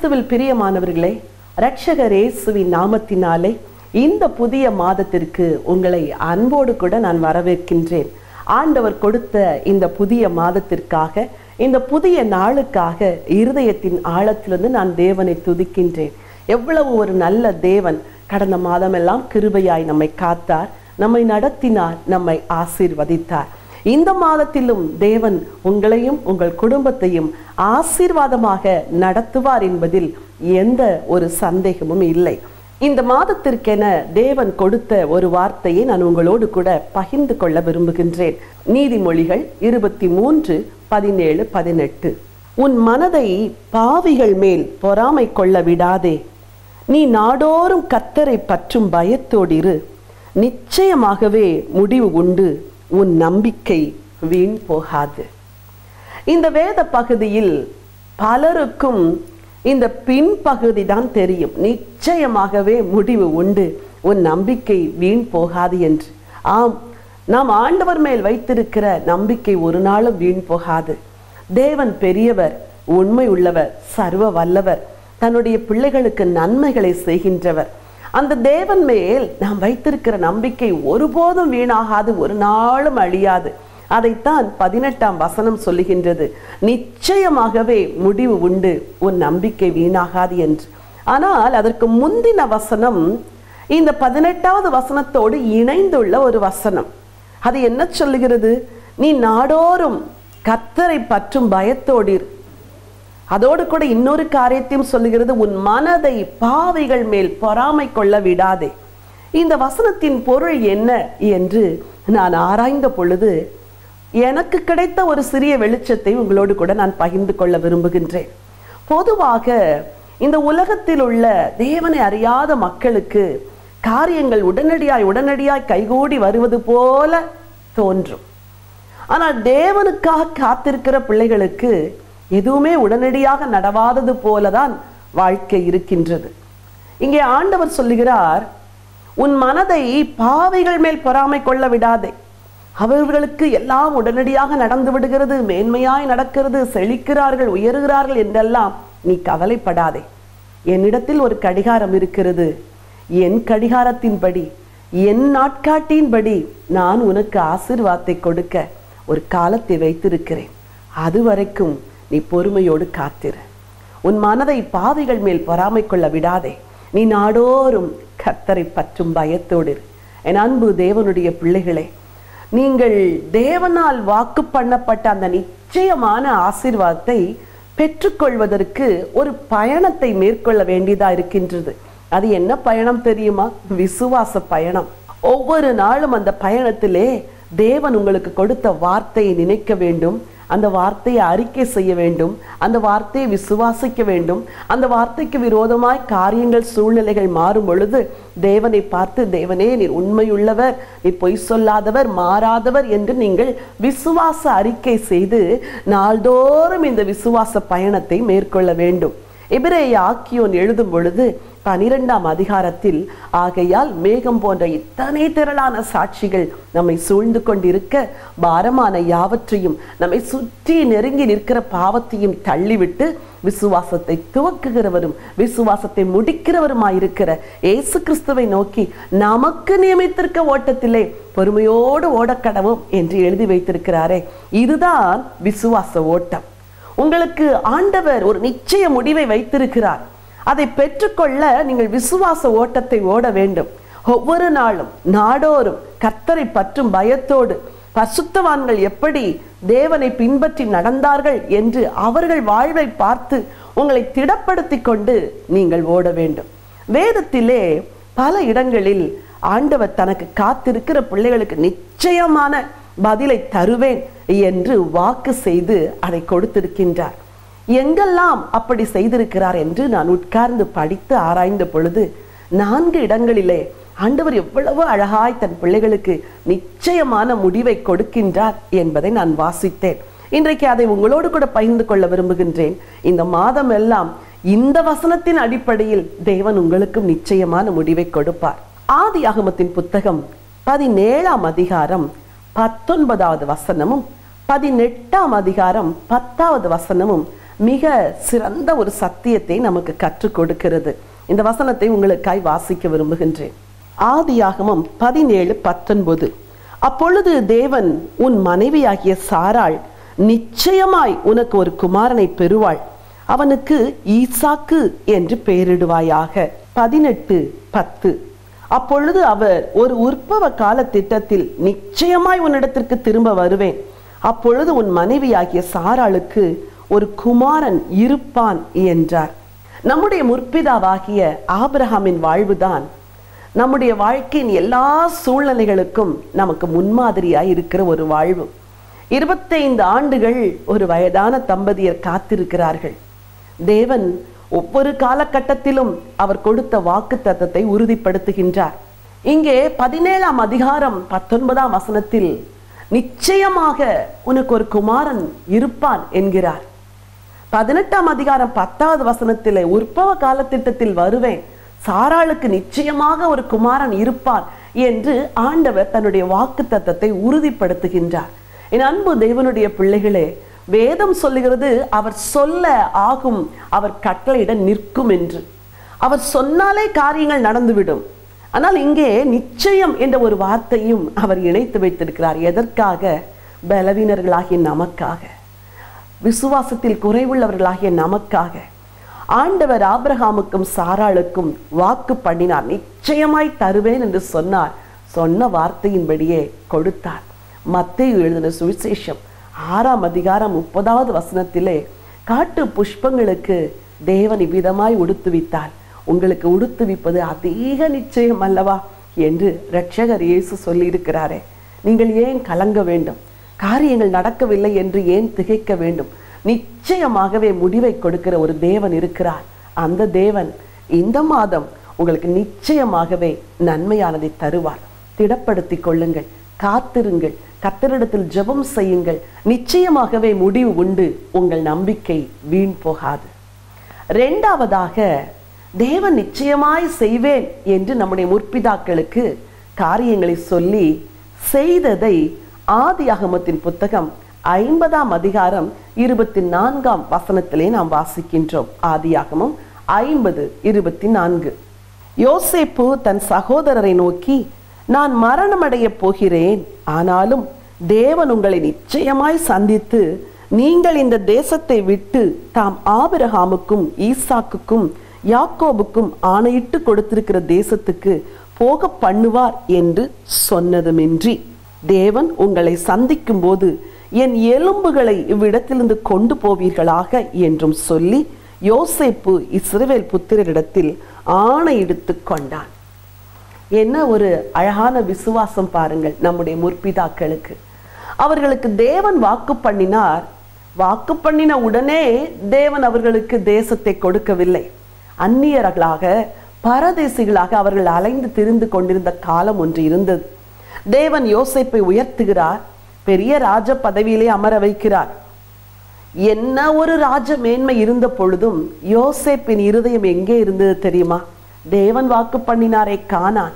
கிறிஸ்துவில் பிரியமானவர்களே, இரட்சகர் இயேசுவின் நாமத்தினாலே இந்த புதிய மாதத்திற்கு உங்களை அன்போடு கூட நான் வரவேற்கின்றேன். ஆண்டவர் கொடுத்த இந்த புதிய மாதத்திற்காக, இந்த புதிய நாளுக்காக இருதயத்தின் ஆழத்திலிருந்து நான் தேவனை துதிக்கின்றேன். எவ்வளவு ஒரு நல்ல தேவன்! கடந்த மாதமெல்லாம் கிருபையாய் நம்மை காத்தார், நம்மை நடத்தினார், நம்மை ஆசீர்வதித்தார். இந்த மாதத்திலும் தேவன் உங்களையும் உங்கள் குடும்பத்தையும் ஆசீர்வாதமாக நடத்துவார் என்பதில் எந்த ஒரு சந்தேகமும் இல்லை. இந்த மாதத்திற்கென தேவன் கொடுத்த ஒரு வார்த்தையை நான் உங்களோடு கூட பகிர்ந்து கொள்ள விரும்புகின்றேன். நீதிமொழிகள் 23:17-18. உன் மனதை பாவிகள் மேல் பொறாமை கொள்ள விடாதே, நீ நாடோறும் கர்த்தரை பற்றும் பயத்தோடிரு, நிச்சயமாகவே முடிவு உண்டு, உன் நம்பிக்கை வீண் போகாது. இந்த வேத பகுதியில் பலருக்கும் இந்த பின்பகுதி தான் தெரியும். நிச்சயமாகவே முடிவு உண்டு, உன் நம்பிக்கை வீண் போகாது என்று. ஆம், நாம் ஆண்டவர் மேல் வைத்திருக்கிற நம்பிக்கை ஒரு நாளும் வீண் போகாது. தேவன் பெரியவர், உண்மை உள்ளவர், சர்வ வல்லவர், தன்னுடைய பிள்ளைகளுக்கு நன்மைகளை செய்கின்றவர். அந்த தேவன் மேல் நாம் வைத்திருக்கிற நம்பிக்கை ஒருபோதும் வீணாகாது, ஒரு நாளும் அழியாது. அதைத்தான் 18ஆம் வசனம் சொல்லுகின்றது, நிச்சயமாகவே முடிவு உண்டு, உன் நம்பிக்கை வீணாகாது என்று. ஆனால் அதற்கு முந்தின வசனம் இந்த 18வது வசனத்தோடு இணைந்துள்ள ஒரு வசனம். அது என்ன சொல்லுகிறது? நீ நாடோறும் கர்த்தரை பற்றும் பயத்தோடு. அதோடு கூட இன்னொரு காரியத்தையும் சொல்லுகிறது, உன் மனதை பாவிகள் மேல் பொறாமை கொள்ள விடாதே. இந்த வசனத்தின் பொருள் என்ன என்று நான் ஆராய்ந்த பொழுது எனக்கு கிடைத்த ஒரு சிறிய வெளிச்சத்தை உங்களோடு கூட நான் பகிர்ந்து கொள்ள விரும்புகின்றேன். பொதுவாக இந்த உலகத்தில் உள்ள தேவனை அறியாத மக்களுக்கு காரியங்கள் உடனடியாய் கைகூடி வருவது போல தோன்றும். ஆனால் தேவனுக்காக காத்திருக்கிற பிள்ளைகளுக்கு எதுவுமே உடனடியாக நடவாதது போலதான் வாழ்க்கை இருக்கின்றது. இங்கே ஆண்டவர் சொல்லுகிறார், உன் மனதை பாவிகள் மேல் பொறாமை கொள்ள விடாதே. அவர்களுக்கு எல்லாம் உடனடியாக நடந்து விடுகிறது, மேன்மையாய் நடக்கிறது, செழிக்கிறார்கள், உயர்கிறார்கள் என்றெல்லாம் நீ கவலைப்படாதே. என்னிடத்தில் ஒரு கடிகாரம் இருக்கிறது, என் கடிகாரத்தின்படி, என் நாட்காட்டின்படி நான் உனக்கு ஆசீர்வாதத்தை கொடுக்க ஒரு காலத்தை வைத்திருக்கிறேன். அது வரைக்கும் நீ பொறுமையோடு காத்திரு. உன் மனதை பாவிகள் மேல் பொறாமை கொள்ள விடாதே, நீ நாடோறும் கர்த்தரை பற்றும் பயத்தோடு. என் அன்பு தேவனுடைய பிள்ளைகளே, நீங்கள் தேவனால் வாக்கு பண்ணப்பட்ட அந்த நிச்சயமான ஆசீர்வாதத்தை பெற்றுக்கொள்வதற்கு ஒரு பயணத்தை மேற்கொள்ள வேண்டியதா இருக்கின்றது. அது என்ன பயணம் தெரியுமா? விசுவாச பயணம். ஒவ்வொரு நாளும் அந்த பயணத்திலே தேவன் உங்களுக்கு கொடுத்த வார்த்தையை நினைக்க வேண்டும், அந்த வார்த்தையை அறிக்கை செய்ய வேண்டும், அந்த வார்த்தையை விசுவாசிக்க வேண்டும். அந்த வார்த்தைக்கு விரோதமாய் காரியங்கள் சூழ்நிலைகள் மாறும் பொழுது தேவனை பார்த்து, தேவனே நீர் உண்மையுள்ளவர், நீ பொய் சொல்லாதவர், மாறாதவர் என்று நீங்கள் விசுவாச அறிக்கை செய்து நாள்தோறும் இந்த விசுவாச பயணத்தை மேற்கொள்ள வேண்டும். எபிரேய ஆக்கியோன் எழுதும் பொழுது 12ஆம் அதிகாரத்தில், ஆகையால் மேகம் போன்ற இத்தனை திரளான சாட்சிகள் நம்மை சூழ்ந்து கொண்டிருக்க, பாரமான யாவற்றையும், நம்மை சுற்றி நெருங்கி நிற்கிற பாவத்தையும் தள்ளிவிட்டு விசுவாசத்தை துவக்குகிறவரும் விசுவாசத்தை முடிக்கிறவருமாயிருக்கிற இயேசு கிறிஸ்துவை நோக்கி நமக்கு நியமித்திருக்க ஓட்டத்திலே பொறுமையோடு ஓடக்கடவும் என்று எழுதி வைத்திருக்கிறாரே, இதுதான் விசுவாச ஓட்டம். உங்களுக்கு ஆண்டவர் ஒரு நிச்சய முடிவை வைத்திருக்கிறார். அதை பெற்றுக்கொள்ள நீங்கள் விசுவாச ஓட்டத்தை ஓட வேண்டும். ஒவ்வொரு நாளும் நாடோறும் கர்த்தரை பற்றும் பயத்தோடு, பரிசுத்தவான்கள் எப்படி தேவனை பின்பற்றி நடந்தார்கள் என்று அவர்கள் வாழ்வை பார்த்து உங்களை திடப்படுத்தி கொண்டு நீங்கள் ஓட வேண்டும். வேதத்திலே பல இடங்களில் ஆண்டவர் தனக்கு காத்திருக்கிற பிள்ளைகளுக்கு நிச்சயமான பதிலை தருவேன் என்று வாக்கு செய்து அதை கொடுத்திருக்கின்றார். எங்கெல்லாம் அப்படி செய்திருக்கிறார் என்று நான் உட்கார்ந்து படித்து ஆராய்ந்த பொழுது 4 இடங்களிலே ஆண்டவர் எவ்வளவு அழகாய் தன் பிள்ளைகளுக்கு நிச்சயமான முடிவை கொடுக்கின்றார் என்பதை நான் வாசித்தேன். இன்றைக்கு அதை உங்களோடு கூட பகிர்ந்து கொள்ள விரும்புகின்றேன். இந்த மாதம் எல்லாம் இந்த வசனத்தின் அடிப்படையில் தேவன் உங்களுக்கும் நிச்சயமான முடிவை கொடுப்பார். ஆதியாகமத்தின் புத்தகம் 17ஆம் அதிகாரம் 19வது வசனமும் 18ஆம் அதிகாரம் 10வது வசனமும் மிக சிறந்த ஒரு சத்தியத்தை நமக்கு கற்றுக் கொடுக்கிறது. இந்த வசனத்தை உங்களுக்காய் வாசிக்க விரும்புகின்றேன். ஆதியாகமம் 17:19. அப்பொழுது தேவன், உன் மனைவியாகிய சாராள் நிச்சயமாய் உனக்கு ஒரு குமாரனை பெறுவாள், அவனுக்கு ஈசாக்கு என்று பெயரிடுவாயாக. 18:10. அப்பொழுது அவர், ஒரு உற்பவ கால திட்டத்தில் நிச்சயமாய் உன்னிடத்திற்கு திரும்ப வருவேன், அப்பொழுது உன் மனைவியாகிய சாராளுக்கு ஒரு குமாரன் இருப்பான் என்றார். நம்முடைய முற்பிதாவாகிய ஆபிரகாமின் வாழ்வுதான் நம்முடைய வாழ்க்கையின் எல்லா சூழ்நிலைகளுக்கும் நமக்கு முன்மாதிரியாய் இருக்கிற ஒரு வாழ்வு. 25 ஆண்டுகள் ஒரு வயதான தம்பதியர் காத்திருக்கிறார்கள். தேவன் ஒவ்வொரு காலகட்டத்திலும் அவர் கொடுத்த வாக்குத்தத்தத்தை உறுதிப்படுத்துகின்றார். இங்கே 17ஆம் அதிகாரம் 19ஆம் வசனத்தில் நிச்சயமாக உனக்கு ஒரு குமாரன் இருப்பான் என்கிறார். 18ஆம் அதிகாரம் 10வது வசனத்திலே உற்பவ காலத்திட்டத்தில் வருவேன், சாராளுக்கு நிச்சயமாக ஒரு குமாரன் இருப்பான் என்று ஆண்டவர் தன்னுடைய வாக்குத்தத்தத்தை உறுதிப்படுத்துகின்றார். என் அன்பு தேவனுடைய பிள்ளைகளே, வேதம் சொல்லுகிறது அவர் சொல்ல ஆகும், அவர் கட்டளையிட நிற்கும் என்று. அவர் சொன்னாலே காரியங்கள் நடந்துவிடும். ஆனால் இங்கே நிச்சயம் என்ற ஒரு வார்த்தையும் அவர் இணைத்து வைத்திருக்கிறார். எதற்காக? பலவீனர்களாகிய நமக்காக, விசுவாசத்தில் குறைவுள்ளவர்களாகிய நமக்காக. ஆண்டவர் ஆபிரகாமுக்கும் சாராளுக்கும் வாக்கு பண்ணினார், நிச்சயமாய் தருவேன் என்று சொன்னார். சொன்ன வார்த்தையின்படியே கொடுத்தார். மத்தேயு எழுதின சுவிசேஷம் 6ஆம் அதிகாரம் 30வது வசனத்திலே, காட்டு புஷ்பங்களுக்கு தேவன் இவ்விதமாய் உடுத்துவித்தால் உங்களுக்கு உடுத்துவிப்பது அதிக நிச்சயம் அல்லவா என்று இரட்சகர் இயேசு சொல்லி இருக்கிறாரே. நீங்கள் ஏன் கலங்க வேண்டும்? காரியங்கள் நடக்கவில்லை என்று ஏன் திகைக்க வேண்டும்? நிச்சயமாகவே முடிவை கொடுக்கிற ஒரு தேவன் இருக்கிறார். அந்த தேவன் இந்த மாதம் உங்களுக்கு நிச்சயமாகவே நன்மையானதை தருவார். திடப்படுத்திக் கொள்ளுங்கள், காத்திருங்கள், கர்த்தரிடத்தில் ஜெபம் செய்யுங்கள். நிச்சயமாகவே முடிவு உண்டு. உங்கள் நம்பிக்கை வீண் போகாது. இரண்டாவதாக, தேவன் நிச்சயமாய் செய்வேன் என்று நம்முடைய முற்பிதாக்களுக்கு காரியங்களை சொல்லி செய்ததை ஆதியாகமத்தின் புத்தகம் 50ஆம் அதிகாரம் 24ஆம் வசனத்திலே நாம் வாசிக்கின்றோம். ஆதியாகமம் 50:24. யோசேப்பு தன் சகோதரரை நோக்கி, நான் மரணமடைய போகிறேன், ஆனாலும் தேவன் உங்களை நிச்சயமாய் சந்தித்து நீங்கள் இந்த தேசத்தை விட்டு தாம் ஆபிரகாமுக்கும் ஈசாக்குக்கும் யாக்கோபுக்கும் ஆணையிட்டு கொடுத்திருக்கிற தேசத்துக்கு போக பண்ணுவார் என்று சொன்னதுமின்றி, தேவன் உங்களை சந்திக்கும் போது என் எலும்புகளை இவ்விடத்திலிருந்து கொண்டு போவீர்களாக என்றும் சொல்லி யோசேப்பு இஸ்ரவேல் புத்திரரிடத்தில் ஆணையிடுத்து கொண்டான். என்ன ஒரு அழகான விசுவாசம் பாருங்கள் நம்முடைய முற்பிதாக்களுக்கு. அவர்களுக்கு தேவன் வாக்கு பண்ணினார். வாக்கு பண்ணின உடனே தேவன் அவர்களுக்கு தேசத்தை கொடுக்கவில்லை. அந்நியர்களாக, பரதேசிகளாக அவர்கள் அலைந்து திரிந்து கொண்டிருந்த காலம் ஒன்று இருந்தது. தேவன் யோசேப்பை உயர்த்துகிறார், பெரிய ராஜ பதவியிலே அமர வைக்கிறார். என்ன ஒரு ராஜ மேன்மை இருந்த பொழுதும் யோசேப்பின் இருதயம் எங்கே இருந்தது தெரியுமா? தேவன் வாக்கு பண்ணினாரே, கானான்.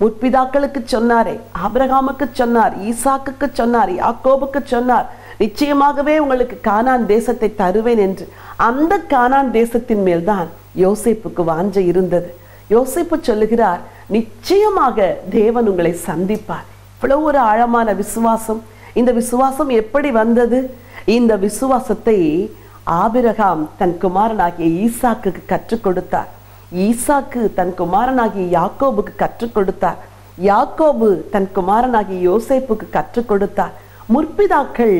முற்பிதாக்களுக்கு சொன்னாரே, ஆபிரகாமுக்கு சொன்னார், ஈசாக்குக்கு சொன்னார், யாக்கோபுக்கு சொன்னார், நிச்சயமாகவே உங்களுக்கு கானான் தேசத்தை தருவேன் என்று. அந்த கானான் தேசத்தின் மேல்தான் யோசேப்புக்கு வாஞ்சை இருந்தது. யோசேப்பு சொல்லுகிறார், நிச்சயமாக தேவன் உங்களை சந்திப்பார். இவ்வளவு ஒரு ஆழமான விசுவாசம். இந்த விசுவாசம் எப்படி வந்தது? இந்த விசுவாசத்தை ஆபிரகாம் தன் குமாரனாகிய ஈசாக்குக்கு கற்றுக் கொடுத்தார். ஈசாக்கு தன் குமாரனாகிய யாக்கோபுக்கு கற்றுக் கொடுத்தார். யாக்கோபு தன் குமாரனாகிய யோசேப்புக்கு கற்றுக் கொடுத்தார். முற்பிதாக்கள்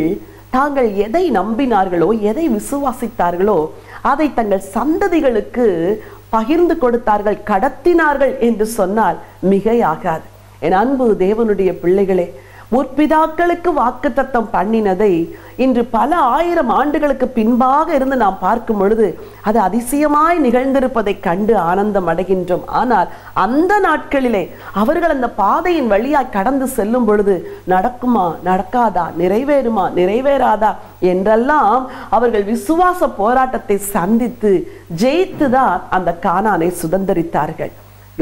தாங்கள் எதை நம்பினார்களோ, எதை விசுவாசித்தார்களோ அதை தங்கள் சந்ததிகளுக்கு பகிர்ந்து கொடுத்தார்கள், கடத்தினார்கள் என்று சொன்னால் மிகையாகாது. என் அன்பு தேவனுடைய பிள்ளைகளே, முற்பிதாக்களுக்கு வாக்குத்தத்தம் பண்ணினதை இன்று பல ஆயிரம் ஆண்டுகளுக்கு பின்பாக இருந்து நாம் பார்க்கும் பொழுது அது அதிசயமாய் நிகழ்ந்திருப்பதை கண்டு ஆனந்தம் அடைகின்றோம். ஆனால் அந்த நாட்களிலே அவர்கள் அந்த பாதையின் வழியாய் கடந்து செல்லும் பொழுது நடக்குமா, நடக்காதா, நிறைவேறுமா, நிறைவேறாதா என்றெல்லாம் அவர்கள் விசுவாச போராட்டத்தை சந்தித்து ஜெயித்துதான் அந்த கானானை சுதந்தரித்தார்கள்.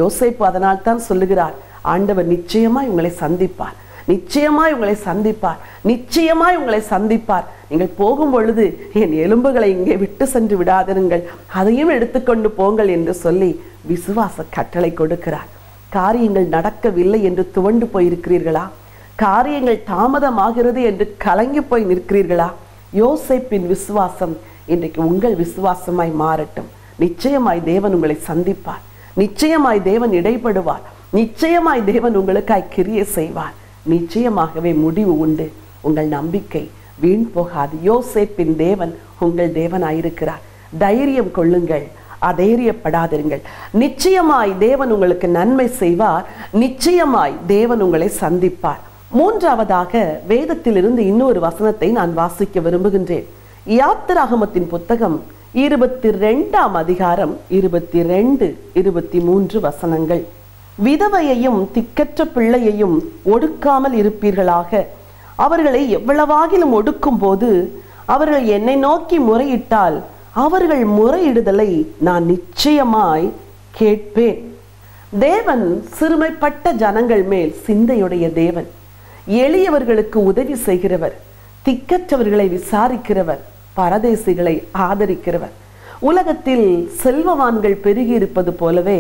யோசேப்பு அதனால் தான் சொல்லுகிறார், ஆண்டவர் நிச்சயமாய் உங்களை சந்திப்பார், நிச்சயமாய் உங்களை சந்திப்பார், நிச்சயமாய் உங்களை சந்திப்பார். நீங்கள் போகும் பொழுது என் எலும்புகளை இங்கே விட்டு சென்று விடாதிருங்கள், அதையும் எடுத்துக்கொண்டு போங்கள் என்று சொல்லி விசுவாச கட்டளை கொடுக்கிறார். காரியங்கள் நடக்கவில்லை என்று துவண்டு போயிருக்கிறீர்களா? காரியங்கள் தாமதமாகிறது என்று கலங்கி போய் நிற்கிறீர்களா? யோசேப்பின் விசுவாசம் இன்றைக்கு உங்கள் விசுவாசமாய் மாறட்டும். நிச்சயமாய் தேவன் உங்களை சந்திப்பார், நிச்சயமாய் தேவன் இடைப்படுவார், நிச்சயமாய் தேவன் உங்களுக்காய் கிரியை செய்வார். நிச்சயமாகவே முடிவு உண்டு. உங்கள் நம்பிக்கை வீண் போகாது. யோசேப்பின் தேவன் உங்கள் தேவனாயிருக்கிறார். தைரியம் கொள்ளுங்கள், அதைரியப்படாதிருங்கள். நிச்சயமாய் தேவன் உங்களுக்கு நன்மை செய்வார், நிச்சயமாய் தேவன் உங்களை சந்திப்பார். மூன்றாவதாக வேதத்திலிருந்து இன்னொரு வசனத்தை நான் வாசிக்க விரும்புகின்றேன். யாத்திராகமத்தின் புத்தகம் 22ஆம் அதிகாரம் 22, 23 வசனங்கள். விதவையையும் திக்கற்ற பிள்ளையையும் ஒடுக்காமல் இருப்பீர்களாக. அவர்களை எவ்வளவாகிலும் ஒடுக்கும் போது அவர்கள் என்னை நோக்கி முறையிட்டால் அவர்கள் முறையிடுதலை நான் நிச்சயமாய் கேட்பேன். தேவன் சிறுமைப்பட்ட ஜனங்கள் மேல் சிந்தையுடைய தேவன். எளியவர்களுக்கு உதவி செய்கிறவர், திக்கற்றவர்களை விசாரிக்கிறவர், பரதேசிகளை ஆதரிக்கிறவர். உலகத்தில் செல்வவான்கள் பெருகி இருப்பது போலவே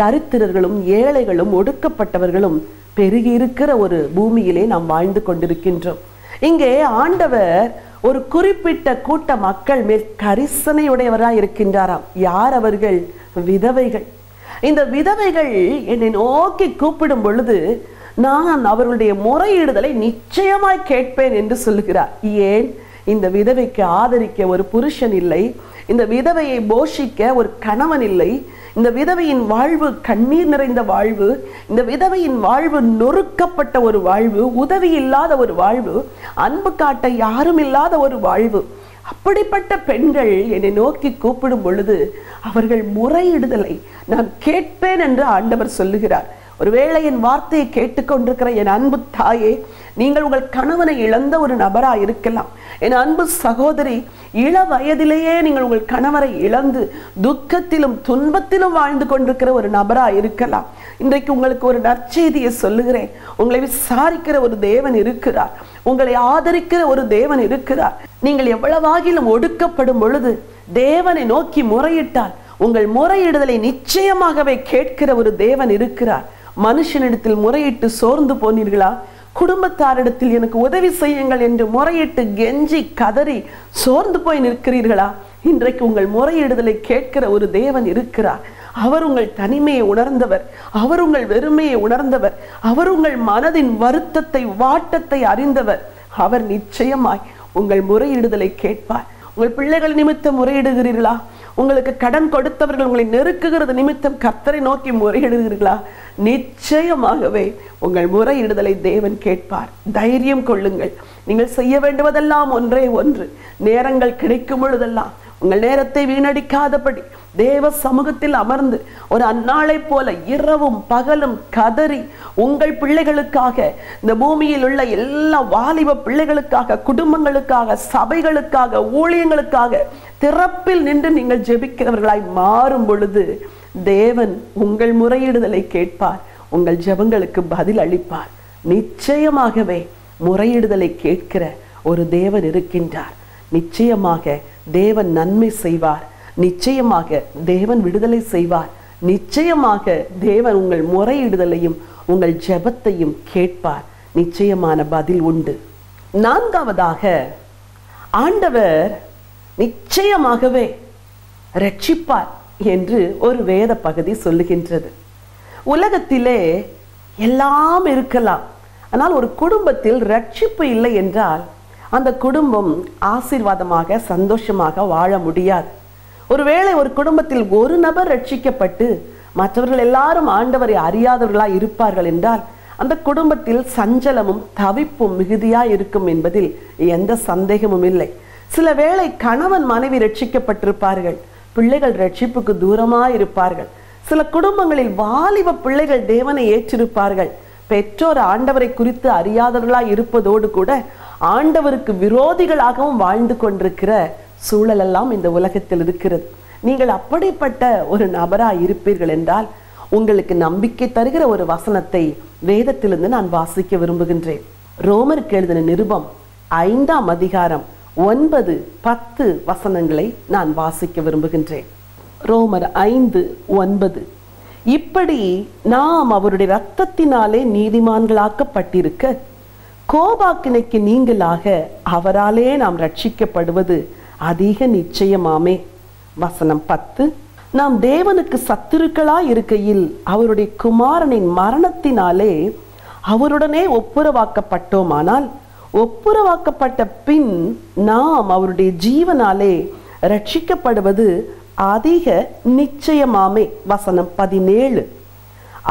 தரித்திரர்களும் ஏழைகளும் ஒடுக்கப்பட்டவர்களும் பெருகி இருக்கிற ஒரு பூமியிலே நாம் வாழ்ந்து கொண்டிருக்கின்றோம். இங்கே ஆண்டவர் ஒரு குறிப்பிட்ட கூட்ட மக்கள் மேல் கரிசனையுடையவராய் இருக்கின்றாராம். யார் அவர்கள்? விதவைகள். இந்த விதவைகள் என்னை நோக்கி கூப்பிடும் பொழுது நான் அவர்களுடைய முறையிடுதலை நிச்சயமாய் கேட்பேன் என்று சொல்லுகிறார். ஏன்? இந்த விதவைக்கு ஆதரிக்க ஒரு புருஷன் இல்லை, இந்த விதவையை போஷிக்க ஒரு கணவன் இல்லை, இந்த விதவையின் வாழ்வு கண்ணீர் நிறைந்த வாழ்வு, இந்த விதவையின் வாழ்வு நொறுக்கப்பட்ட ஒரு வாழ்வு, உதவி இல்லாத ஒரு வாழ்வு, அன்பு காட்ட யாரும் இல்லாத ஒரு வாழ்வு. அப்படிப்பட்ட பெண்கள் என்னை நோக்கி கூப்பிடும் பொழுது அவர்கள் முறையிடுதலை நான் கேட்பேன் என்று ஆண்டவர் சொல்லுகிறார். ஒருவேளை என் வார்த்தையை கேட்டுக்கொண்டிருக்கிற என் அன்பு தாயே, நீங்கள் உங்கள் கணவனை இழந்த ஒரு நபராக இருக்கலாம். என் அன்பு சகோதரி, இள வயதிலேயே நீங்கள் உங்கள் கணவரை இழந்து துக்கத்திலும் துன்பத்திலும் வாழ்ந்து கொண்டிருக்கிற ஒரு நபராக இருக்கலாம். இன்றைக்கு உங்களுக்கு ஒரு நற்செய்தியை சொல்லுகிறேன். உங்களை விசாரிக்கிற ஒரு தேவன் இருக்கிறார், உங்களை ஆதரிக்கிற ஒரு தேவன் இருக்கிறார். நீங்கள் எவ்வளவாகிலும் ஒடுக்கப்படும் பொழுது தேவனை நோக்கி முறையிட்டால் உங்கள் முறையிடுதலை நிச்சயமாகவே கேட்கிற ஒரு தேவன் இருக்கிறார். மனுஷனிடத்தில் முறையிட்டு சோர்ந்து போனீர்களா? குடும்பத்தாரிடத்தில் எனக்கு உதவி செய்யுங்கள் என்று முறையிட்டு கெஞ்சி கதறி சோர்ந்து போய் நிற்கிறீர்களா? இன்றைக்கு உங்கள் முறையிடுதலை கேட்கிற ஒரு தேவன் இருக்கிறார். அவர் உங்கள் தனிமையை உணர்ந்தவர், அவர் உங்கள் வெறுமையை உணர்ந்தவர், அவர் உங்கள் மனதின் வருத்தத்தை வாட்டத்தை அறிந்தவர். அவர் நிச்சயமாய் உங்கள் முறையிடுதலை கேட்பார். உங்கள் பிள்ளைகள் நிமித்தம் முறையிடுகிறீர்களா? உங்களுக்கு கடன் கொடுத்தவர்கள் உங்களை நெருக்குகிறது நிமித்தம் கர்த்தரை நோக்கி முறையிடுகிறீர்களா? நிச்சயமாகவே உங்கள் முறையிடுதலை தேவன் கேட்பார். தைரியம் கொள்ளுங்கள். நீங்கள் செய்ய வேண்டுவதெல்லாம் ஒன்றே ஒன்று. நேரங்கள் கிடைக்கும் பொழுதெல்லாம் உங்கள் நேரத்தை வீணடிக்காதபடி தேவ சமூகத்தில் அமர்ந்து ஒரு அந்நாளை போல இரவும் பகலும் கதறி உங்கள் பிள்ளைகளுக்காக, இந்த பூமியில் உள்ள எல்லா வாலிப பிள்ளைகளுக்காக, குடும்பங்களுக்காக, சபைகளுக்காக, ஊழியங்களுக்காக திறப்பில் நின்று நீங்கள் ஜெபிக்கிறவர்களாய் மாறும் பொழுது தேவன் உங்கள் முறையிடுதலை கேட்பார், உங்கள் ஜெபங்களுக்கு பதில் அளிப்பார். நிச்சயமாகவே முறையிடுதலை கேட்கிற ஒரு தேவன் இருக்கின்றார். நிச்சயமாக தேவன் நன்மை செய்வார், நிச்சயமாக தேவன் விடுதலை செய்வார், நிச்சயமாக தேவன் உங்கள் முறையிடுதலையும் உங்கள் ஜெபத்தையும் கேட்பார். நிச்சயமான பதில் உண்டு. நான்காவதாக, ஆண்டவர் நிச்சயமாகவே ரட்சிப்பார் என்று ஒரு வேத பகுதி சொல்லுகின்றது. உலகத்திலே எல்லாம் இருக்கலாம், ஆனால் ஒரு குடும்பத்தில் ரட்சிப்பு இல்லை என்றால் அந்த குடும்பம் ஆசீர்வாதமாக சந்தோஷமாக வாழ முடியாது. ஒருவேளை ஒரு குடும்பத்தில் ஒரு நபர் ரட்சிக்கப்பட்டு மற்றவர்கள் எல்லாரும் ஆண்டவரை அறியாதவர்களாய் இருப்பார்கள் என்றால் அந்த குடும்பத்தில் சஞ்சலமும் தவிப்பும் மிகுதியாய் இருக்கும் என்பதில் எந்த சந்தேகமும் இல்லை. சில வேளை கணவன் மனைவி ரட்சிக்கப்பட்டிருப்பார்கள், பிள்ளைகள் ரட்சிப்புக்கு தூரமாய் இருப்பார்கள். சில குடும்பங்களில் வாலிப பிள்ளைகள் தேவனை ஏற்றிருப்பார்கள், பெற்றோர் ஆண்டவரை குறித்து அறியாதவர்களாய் இருப்பதோடு கூட ஆண்டவருக்கு விரோதிகளாகவும் வாழ்ந்து கொண்டிருக்கிற சூழலெல்லாம் இந்த உலகத்தில் இருக்கிறது. நீங்கள் அப்படிப்பட்ட ஒரு நபராய் இருப்பீர்கள் என்றால் உங்களுக்கு நம்பிக்கை தருகிற ஒரு வசனத்தை வேதத்திலிருந்து நான் வாசிக்க விரும்புகின்றேன். ரோமருக்கு எழுதின நிருபம் 5ஆம் அதிகாரம் 9, 10 வசனங்களை நான் வாசிக்க விரும்புகின்றேன். ரோமர் 5:9. இப்படி நாம் அவருடைய இரத்தத்தினாலே நீதிமான்களாக்கப்பட்டிருக்க கோபாக்கினைக்கு நீங்களாக அவராலே நாம் ரட்சிக்கப்படுவது அதிக நிச்சயமாமே. வசனம் 10. நாம் தேவனுக்கு சத்துருக்களாய் இருக்கையில் அவருடைய குமாரனின் மரணத்தினாலே அவருடனே ஒப்புரவாக்கப்பட்டோமானால் ஒப்புரவாக்கப்பட்ட பின் நாம் அவருடைய ஜீவனாலே ரட்சிக்கப்படுவது அதிக நிச்சயமாமே. வசனம் 17.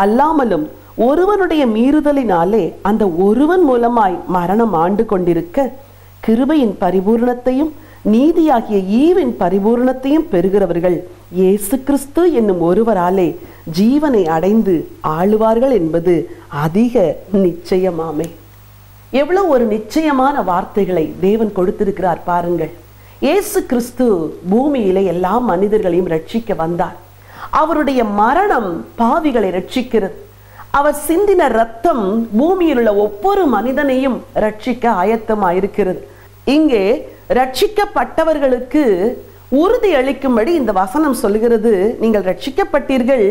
அல்லாமலும் ஒருவனுடைய மீறுதலினாலே அந்த ஒருவன் மூலமாய் மரணம் ஆண்டு கொண்டிருக்க கிருபையின் பரிபூர்ணத்தையும் நீதியாகிய ஈவின் பரிபூர்ணத்தையும் பெறுகிறவர்கள் இயேசு கிறிஸ்து என்னும் ஒருவராலே ஜீவனை அடைந்து ஆளுவார்கள் என்பது அதிக நிச்சயமாமே. எவ்வளவு ஒரு நிச்சயமான வார்த்தைகளை தேவன் கொடுத்திருக்கிறார் பாருங்கள். இயேசு கிறிஸ்து பூமியிலே எல்லா மனிதர்களையும் ரட்சிக்க வந்தார். அவருடைய மரணம் பாவிகளை ரட்சிக்கிறது. அவர் சிந்தின இரத்தம் பூமியில் உள்ள ஒவ்வொரு மனிதனையும் ரட்சிக்க ஆயத்தமாயிருக்கிறது. இங்கே ரட்சிக்கப்பட்டவர்களுக்கு உறுதி அளிக்கும்படி இந்த வசனம் சொல்லுகிறது, நீங்கள் ரட்சிக்கப்பட்டீர்கள்,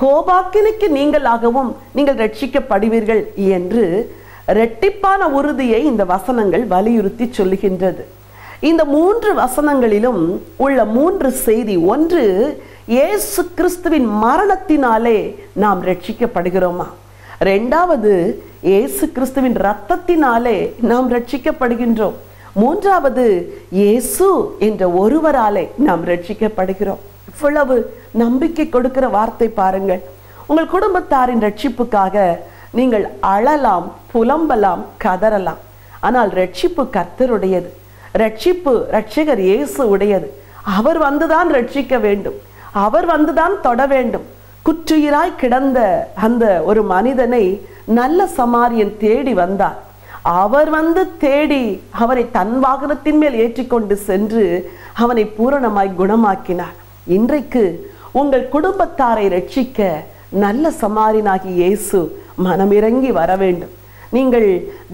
கோபாக்கினைக்கு நீங்களாகவும் நீங்கள் ரட்சிக்கப்படுவீர்கள் என்று இரட்டிப்பான உறுதியை இந்த வசனங்கள் வலியுறுத்தி சொல்லுகின்றது. இந்த 3 வசனங்களிலும் உள்ள 3 செய்தி. ஒன்று, இயேசு கிறிஸ்துவின் மரணத்தினாலே நாம் ரட்சிக்கப்படுகிறோமா? இரண்டாவது, இயேசு கிறிஸ்துவின் இரத்தத்தினாலே நாம் ரட்சிக்கப்படுகின்றோம். மூன்றாவது, இயேசு என்ற ஒருவராலே நாம் ரட்சிக்கப்படுகிறோம். இவ்வளவு நம்பிக்கை கொடுக்கிற வார்த்தை பாருங்கள். உங்கள் குடும்பத்தாரின் ரட்சிப்புக்காக நீங்கள் அழலாம், புலம்பலாம், கதறலாம். ஆனால் ரட்சிப்பு கர்த்தருடையது. ரட்சிப்பு இரட்சகர் இயேசு உடையது. அவர் வந்துதான் ரட்சிக்க வேண்டும். அவர் வந்துதான் தொட வேண்டும். குற்றுயிராய் கிடந்த அந்த ஒரு மனிதனை நல்ல சமாரியன் தேடி வந்தார். அவர் வந்து தேடி அவரை தன் வாகனத்தின் மேல் ஏற்றிக்கொண்டு சென்று அவனை பூரணமாய் குணமாக்கினார். இன்றைக்கு உங்கள் குடும்பத்தாரை ரட்சிக்க நல்ல சமாரியனாகி இயேசு மனமிறங்கி வர வேண்டும். நீங்கள்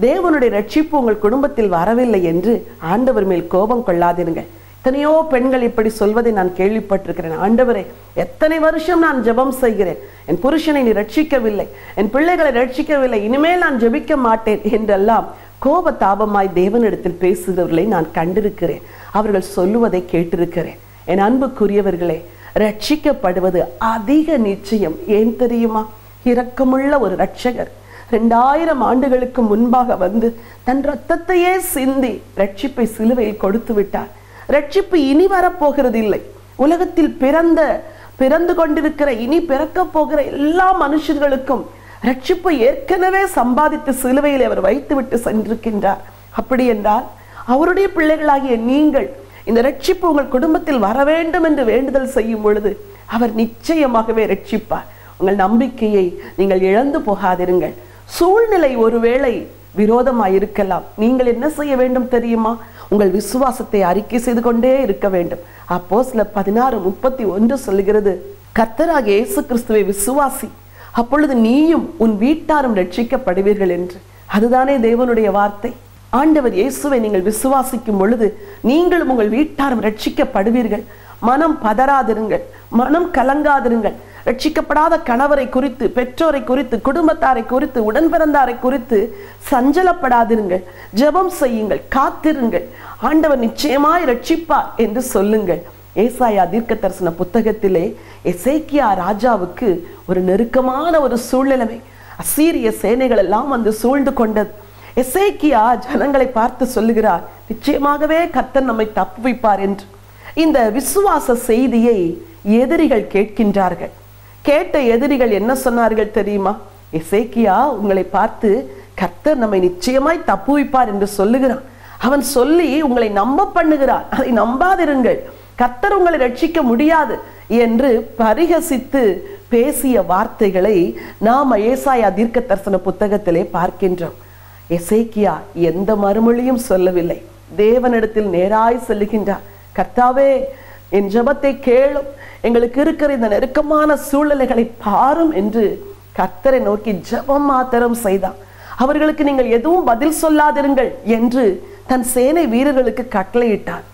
தேவனுடைய ரட்சிப்பு உங்கள் குடும்பத்தில் வரவில்லை என்று ஆண்டவர் மேல் கோபம் கொள்ளாதீர்கள். எத்தனையோ பெண்கள் இப்படி சொல்வதை நான் கேள்விப்பட்டிருக்கிறேன். ஆண்டவரே, எத்தனை வருஷம் நான் ஜெபம் செய்கிறேன், என் புருஷனை நீ ரட்சிக்கவில்லை, என் பிள்ளைகளை ரட்சிக்கவில்லை, இனிமேல் நான் ஜெபிக்க மாட்டேன் என்றெல்லாம் கோபதாபமாய் தேவனிடத்தில் பேசுகிறவர்களை நான் கண்டிருக்கிறேன். அவர்கள் சொல்லுவதை கேட்டிருக்கிறேன். என் அன்புக்குரியவர்களே, ரட்சிக்கப்படுவது அதிக நிச்சயம். ஏன் தெரியுமா? இரக்கமுள்ள ஒரு இரட்சகர் 2000 ஆண்டுகளுக்கு முன்பாக வந்து தன் இரத்தத்தையே சிந்தி ரட்சிப்பை சிலுவையில் கொடுத்து விட்டார். ரட்சிப்பு இனி வரப்போகிறது இல்லை. உலகத்தில் பிறந்து கொண்டிருக்கிற, இனி பிறக்க போகிற எல்லா மனுஷர்களுக்கும் ரட்சிப்பு ஏற்கனவே சம்பாதித்து சிலுவையில் அவர் வைத்துவிட்டு சென்றிருக்கின்றார். அப்படி என்றால் அவருடைய பிள்ளைகளாகிய நீங்கள் இந்த ரட்சிப்பு உங்கள் குடும்பத்தில் வர வேண்டும் என்று வேண்டுதல் செய்யும் பொழுது அவர் நிச்சயமாகவே ரட்சிப்பார். உங்கள் நம்பிக்கையை நீங்கள் இழந்து போகாதிருங்கள். சூழ்நிலை ஒருவேளை விரோதமாயிருக்கலாம். நீங்கள் என்ன செய்ய வேண்டும் தெரியுமா? உங்கள் விசுவாசத்தை அறிக்கை செய்து கொண்டே இருக்க வேண்டும். அப்போஸ்தலர் 16:31 சொல்லுகிறது, கர்த்தராகிய இயேசு கிறிஸ்துவை விசுவாசி, அப்பொழுது நீயும் உன் வீட்டாரும் ரட்சிக்கப்படுவீர்கள் என்று. அதுதானே தேவனுடைய வார்த்தை. ஆண்டவர் இயேசுவை நீங்கள் விசுவாசிக்கும் பொழுது நீங்களும் உங்கள் வீட்டாரும் ரட்சிக்கப்படுவீர்கள். மனம் பதறாதிருங்கள், மனம் கலங்காதிருங்கள். ரட்சிக்கப்படாத கணவரை குறித்து, பெற்றோரை குறித்து, குடும்பத்தாரை குறித்து, உடன் பிறந்தாரை குறித்து சஞ்சலப்படாதிருங்கள். ஜெபம் செய்யுங்கள், காத்திருங்கள். ஆண்டவர் நிச்சயமாய் ரட்சிப்பார் என்று சொல்லுங்கள். ஏசாயா தீர்க்கதரிசன புத்தகத்திலே எசேக்கியா ராஜாவுக்கு ஒரு நெருக்கமான ஒரு சூழ்நிலைமை, அசீரிய சேனைகள் எல்லாம் வந்து சூழ்ந்து கொண்டது. எசேக்கியா ஜனங்களை பார்த்து சொல்லுகிறார், நிச்சயமாகவே கர்த்தர் நம்மை தப்புவிப்பார் என்று. இந்த விசுவாச செய்தியை எதிரிகள் கேட்கின்றார்கள். கேட்ட எதிரிகள் என்ன சொன்னார்கள் தெரியுமா? எசேக்கியா உங்களை பார்த்து கர்த்தர் நம்மை நிச்சயமாய் தப்புவிப்பார் என்று சொல்லுகிறான். அவன் சொல்லி உங்களை நம்ப பண்ணுகிறான். அதை நம்பாதிருங்கள், கர்த்தர் உங்களை ரட்சிக்க முடியாது என்று பரிகசித்து பேசிய வார்த்தைகளை நாம் ஏசாயா தீர்க்கதரிசன புத்தகத்திலே பார்க்கின்றோம். எசேக்கியா எந்த மறுமொழியும் சொல்லவில்லை. தேவனிடத்தில் நேராய் சொல்லுகின்றார், கர்த்தாவே என் ஜெபத்தை கேளும், எங்களுக்கு இருக்கிற இந்த நெருக்கமான சூழ்நிலைகளை பாரும் என்று கர்த்தரை நோக்கி ஜெபம் மாத்திரம் செய்தான். அவர்களுக்கு நீங்கள் எதுவும் பதில் சொல்லாதிருங்கள் என்று தன் சேனை வீரர்களுக்கு கட்டளையிட்டார்.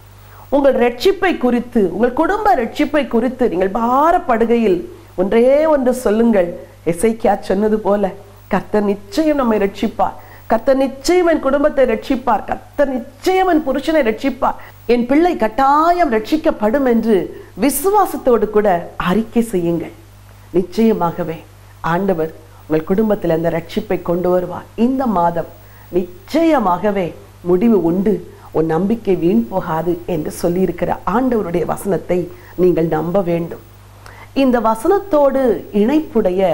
உங்கள் ரட்சிப்பை குறித்து, உங்கள் குடும்ப ரட்சிப்பை குறித்து நீங்கள் பாரப்படுகையில் ஒன்றே ஒன்று சொல்லுங்கள். எசேக்கியா சொன்னது போல, கர்த்தர் நிச்சயம் நம்மை ரட்சிப்பார், கர்த்தர் நிச்சயம் என் குடும்பத்தை ரட்சிப்பார், கர்த்தர் நிச்சயம் என் புருஷனை ரட்சிப்பார், என் பிள்ளை கட்டாயம் ரட்சிக்கப்படும் என்று விசுவாசத்தோடு கூட அறிக்கை செய்யுங்கள். நிச்சயமாகவே ஆண்டவர் உங்கள் குடும்பத்தில் அந்த ரட்சிப்பை கொண்டு வருவார். இந்த மாதம் நிச்சயமாகவே முடிவு உண்டு, உன் நம்பிக்கை வீண் போகாது என்று சொல்லியிருக்கிற ஆண்டவருடைய வசனத்தை நீங்கள் நம்ப வேண்டும். இந்த வசனத்தோடு இணைப்புடைய